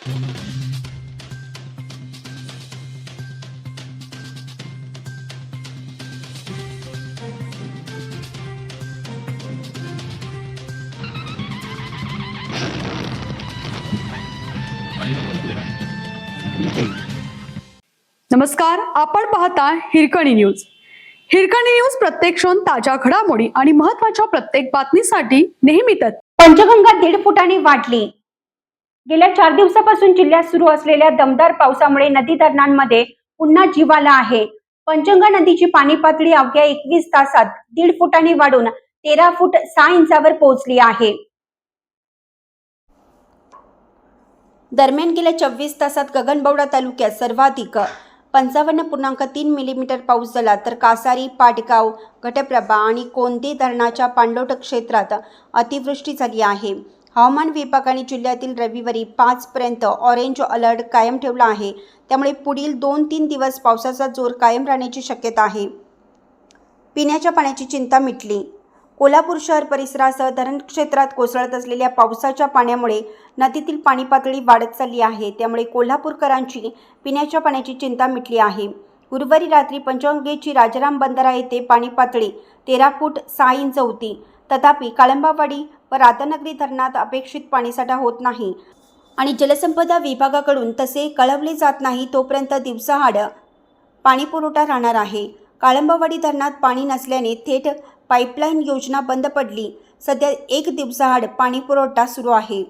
नमस्कार, आपण पाहता हिरकणी न्यूज. हिरकणी न्यूज प्रत्येक क्षण ताज्या घडामोडी आणि महत्त्वाच्या प्रत्येक बातमीसाठी नेहमी तत्पर. पंचगंगा 1.5 फुटांनी वाढली. गेल्या 4 दिवसापासून जिल्ह्यात सुरू असलेल्या दमदार पावसामुळे नदी धरणांमध्ये पुन्हा जीव आला आहे. पंचगंगा नदीची पाणी पातळी अवघ्या 21 तासात 1.5 फुटांनी वाढून 13 फूट 6 इंचावर पोहोचली आहे. दरम्यान गेल्या 24 तासात गगनबावडा तालुक्यात सर्वाधिक 55.3 मिलीमीटर पाऊस झाला, तर कासारी, पाटगाव, घटप्रभा आणि कोंदे धरणाच्या पाणलोट क्षेत्रात अतिवृष्टी झाली आहे. हवामान विभागाने जिल्ह्यातील रविवारी 5 पर्यंत ऑरेंज अलर्ट कायम ठेवला आहे. त्यामुळे पुढील 2-3 दिवस पावसाचा जोर कायम राहण्याची शक्यता आहे. पिण्याच्या पाण्याची चिंता मिटली. कोल्हापूर शहर परिसरासह धरण क्षेत्रात कोसळत असलेल्या पावसाच्या पाण्यामुळे नदीतील पाणी पातळी वाढत चालली आहे. त्यामुळे कोल्हापूरकरांची पिण्याच्या पाण्याची चिंता मिटली आहे. गुरुवारी रात्री पंचगंगेची राजाराम बंधारा येथे पाणी पातळी 13 फूट 6 इंच होती. तथापि काळंबावाडी व राधानगरी धरणात अपेक्षित पाणीसाठा होत नाही आणि जलसंपदा विभागाकडून तसे कळवले जात नाही तोपर्यंत दिवसाआड पाणी पुरवठा राहणार आहे. काळंबावाडी धरणात पाणी नसल्याने थेट पाईपलाईन योजना बंद पडली. सध्या 1 दिवसाआड पाणी पुरवठा सुरू आहे.